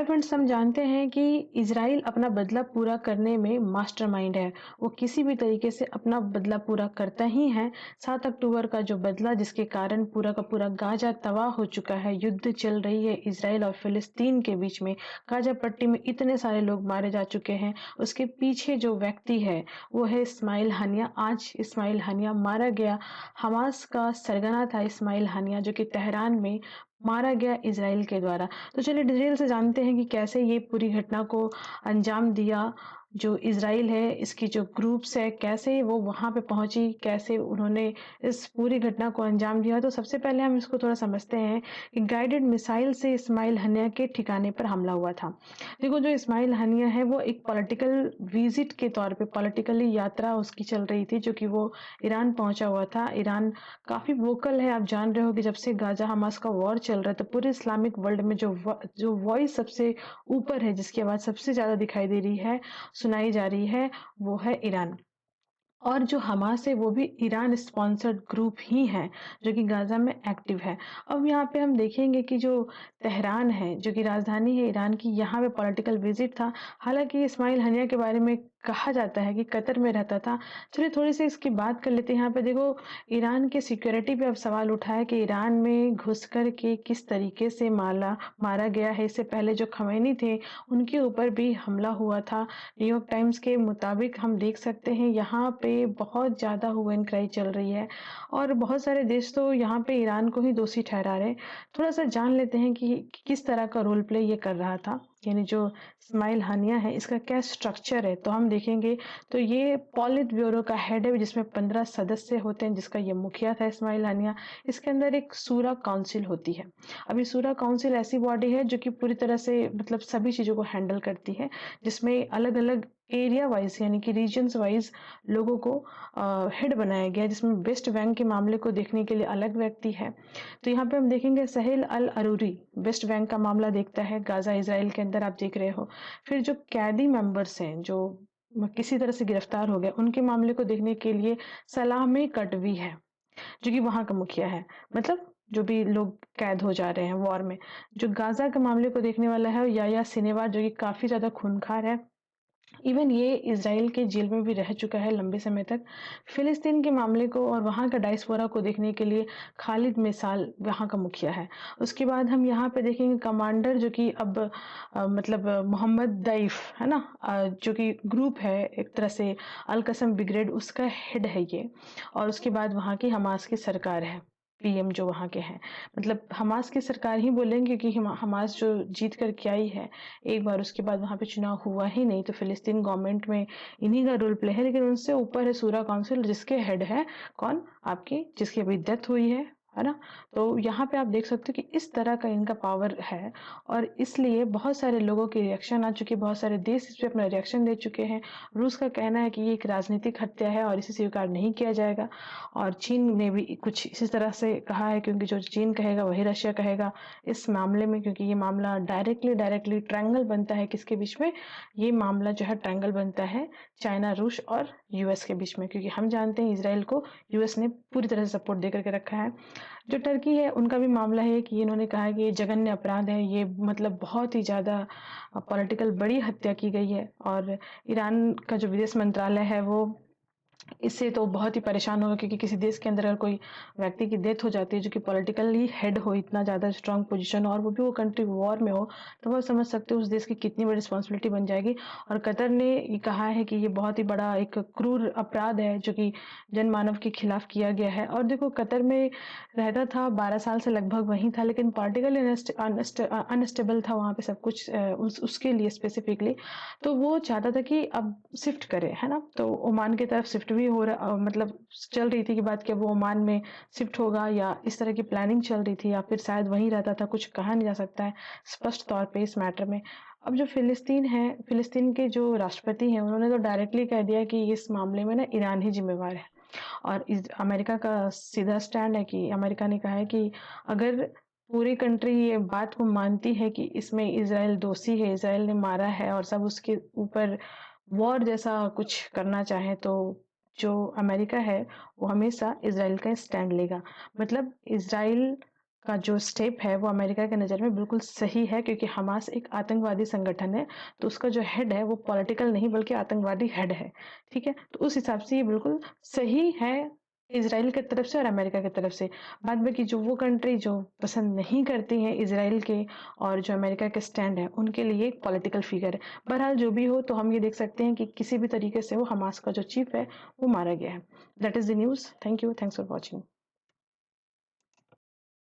Hello friends, हम जानते हैं कि इज़राइल अपना बदला पूरा करने में मास्टरमाइंड है। वो किसी भी तरीके से अपना बदला पूरा करता ही है। 7 अक्टूबर का जो बदला जिसके कारण पूरा का पूरा गाज़ा तबाह हो चुका है, युद्ध चल रही है इज़राइल और फ़िलिस्तीन के बीच में। गाज़ा पट्टी में इतने सारे लोग मारे जा चुके हैं। उसके पीछे जो व्यक्ति है, वो है इस्माइल हनिया। आज इस्माइल हनिया मारा गया। हमास का सरगना था इस्माइल हनिया, जो कि तेहरान में मारा गया इज़राइल के द्वारा। तो चलिए डिटेल से जानते हैं कि कैसे ये पूरी घटना को अंजाम दिया। जो इज़राइल है, इसकी जो ग्रुप्स है, कैसे वो वहाँ पे पहुँची, कैसे उन्होंने इस पूरी घटना को अंजाम दिया। तो सबसे पहले हम इसको थोड़ा समझते हैं कि गाइडेड मिसाइल से इस्माइल हनिया के ठिकाने पर हमला हुआ था। देखो, जो इस्माइल हनिया है वो एक पॉलिटिकल विजिट के तौर पे पॉलिटिकली यात्रा उसकी चल रही थी, जो कि वो ईरान पहुंचा हुआ था। ईरान काफ़ी वोकल है। आप जान रहे हो कि जब से गाज़ा हमास का वॉर चल रहा है, तो पूरे इस्लामिक वर्ल्ड में जो वॉइस सबसे ऊपर है, जिसकी आवाज़ सबसे ज़्यादा दिखाई दे रही है, सुनाई जा रही है, वो है ईरान। और जो हमास है वो भी ईरान स्पॉन्सर्ड ग्रुप ही है, जो कि गाज़ा में एक्टिव है। अब यहाँ पे हम देखेंगे कि जो तेहरान है, जो कि राजधानी है ईरान की, यहाँ पे पॉलिटिकल विजिट था। हालांकि इस्माइल हनिया के बारे में कहा जाता है कि कतर में रहता था। चलिए थोड़ी सी इसकी बात कर लेते हैं। यहाँ पे देखो, ईरान के सिक्योरिटी पे अब सवाल उठा है कि ईरान में घुस कर के किस तरीके से मारा गया है। इससे पहले जो खमैनी थे, उनके ऊपर भी हमला हुआ था। न्यूयॉर्क टाइम्स के मुताबिक हम देख सकते हैं यहाँ पे बहुत ज़्यादा हू एंड क्राई चल रही है, और बहुत सारे देश तो यहाँ पे ईरान को ही दोषी ठहरा रहे हैं। थोड़ा सा जान लेते हैं कि किस तरह का रोल प्ले ये कर रहा था, यानी जो इस्माइल हानिया है, इसका क्या स्ट्रक्चर है। तो हम देखेंगे तो ये पॉलिट ब्यूरो का हेड है, जिसमें 15 सदस्य होते हैं, जिसका ये मुखिया था इस्माइल हानिया। इसके अंदर एक सूरा काउंसिल होती है। अभी सूरा काउंसिल ऐसी बॉडी है जो कि पूरी तरह से मतलब सभी चीज़ों को हैंडल करती है, जिसमें अलग अलग एरिया वाइज यानी कि रीजन्स वाइज लोगों को हेड बनाया गया है, जिसमें वेस्ट बैंक के मामले को देखने के लिए अलग व्यक्ति है। तो यहाँ पे हम देखेंगे सहेल अल अरूरी वेस्ट बैंक का मामला देखता है, गाजा इसराइल के अंदर आप देख रहे हो। फिर जो कैदी मेंबर्स हैं, जो किसी तरह से गिरफ्तार हो गए, उनके मामले को देखने के लिए सलामी कटवी है, जो कि वहां का मुखिया है। मतलब जो भी लोग कैद हो जा रहे हैं वॉर में। जो गाजा के मामले को देखने वाला है याया सिनेवार, जो कि काफी ज्यादा खूंखार है। इवन ये इज़राइल के जेल में भी रह चुका है लंबे समय तक। फ़िलिस्तीन के मामले को और वहाँ का डायस्पोरा को देखने के लिए खालिद मिसाल वहाँ का मुखिया है। उसके बाद हम यहाँ पे देखेंगे कमांडर, जो कि अब मतलब मोहम्मद दैफ है ना, जो कि ग्रुप है एक तरह से, अल कसम ब्रिगेड उसका हेड है ये। और उसके बाद वहाँ की हमास की सरकार है, पीएम जो वहाँ के हैं। मतलब हमास की सरकार ही बोलेंगे, क्योंकि हमास जो जीत कर के आई है एक बार, उसके बाद वहाँ पे चुनाव हुआ ही नहीं। तो फिलिस्तीन गवर्नमेंट में इन्हीं का रोल प्ले है। लेकिन उनसे ऊपर है सूरा काउंसिल, जिसके हेड है कौन, आपकी जिसकी अभी डेथ हुई है ना। तो यहाँ पे आप देख सकते हो कि इस तरह का इनका पावर है, और इसलिए बहुत सारे लोगों की रिएक्शन आ चुकी है, बहुत सारे देश इस पे अपना रिएक्शन दे चुके हैं। रूस का कहना है कि ये एक राजनीतिक हत्या है और इसे स्वीकार नहीं किया जाएगा। और चीन ने भी कुछ इसी तरह से कहा है, क्योंकि जो चीन कहेगा वही रशिया कहेगा इस मामले में, क्योंकि ये मामला डायरेक्टली ट्रायंगल बनता है। किसके बीच में ये मामला जो है ट्रायंगल बनता है, चाइना, रूस और यूएस के बीच में, क्योंकि हम जानते हैं इसराइल को यूएस ने पूरी तरह से सपोर्ट दे करके रखा है। जो टर्की है, उनका भी मामला है कि इन्होंने कहा है कि ये जघन्य अपराध है, ये मतलब बहुत ही ज्यादा पॉलिटिकल बड़ी हत्या की गई है। और ईरान का जो विदेश मंत्रालय है वो इससे तो बहुत ही परेशान होगा, क्योंकि किसी देश के अंदर अगर कोई व्यक्ति की डेथ हो जाती है, जो कि पॉलिटिकली हेड हो, इतना ज़्यादा स्ट्रांग पोजीशन, और वो भी वो कंट्री वॉर में हो, तो वो समझ सकते हो उस देश की कितनी बड़ी रिस्पॉन्सिबिलिटी बन जाएगी। और कतर ने ये कहा है कि ये बहुत ही बड़ा एक क्रूर अपराध है, जो कि जनमानव के खिलाफ किया गया है। और देखो, कतर में रहता था 12 साल से लगभग वहीं था, लेकिन पॉलिटिकली अनस्टेबल था वहाँ पे सब कुछ, उसके लिए स्पेसिफिकली। तो वो चाहता था कि अब शिफ्ट करे, है ना। तो ओमान की तरफ शिफ्ट भी हो रहा, मतलब चल रही थी कि बात कि वो ओमान में शिफ्ट होगा, या इस तरह की प्लानिंग चल रही थी, या फिर शायद वहीं रहता था। कुछ कहा नहीं जा सकता है स्पष्ट तौर पे इस मैटर में। अब जो फिलिस्तीन है, फिलिस्तीन के जो राष्ट्रपति हैं, उन्होंने तो डायरेक्टली कह दिया कि इस मामले में ना ईरान ही जिम्मेवार है। और अमेरिका का सीधा स्टैंड है कि अमेरिका ने कहा है कि अगर पूरी कंट्री ये बात को मानती है कि इसमें इसराइल दोषी है, इसराइल ने मारा है, और सब उसके ऊपर वॉर जैसा कुछ करना चाहे, तो जो अमेरिका है वो हमेशा इसराइल का स्टैंड लेगा। मतलब इसराइल का जो स्टेप है वो अमेरिका की नज़र में बिल्कुल सही है, क्योंकि हमास एक आतंकवादी संगठन है, तो उसका जो हेड है वो पॉलिटिकल नहीं बल्कि आतंकवादी हेड है, ठीक है? तो उस हिसाब से ये बिल्कुल सही है इज़राइल की तरफ से और अमेरिका की तरफ से। बाद बाकी जो वो कंट्री जो पसंद नहीं करती हैं इज़राइल के और जो अमेरिका के स्टैंड है, उनके लिए एक पॉलिटिकल फिगर है। बहरहाल जो भी हो, तो हम ये देख सकते हैं कि किसी भी तरीके से वो हमास का जो चीफ है, वो मारा गया है। That is the news. Thank you, thanks for watching.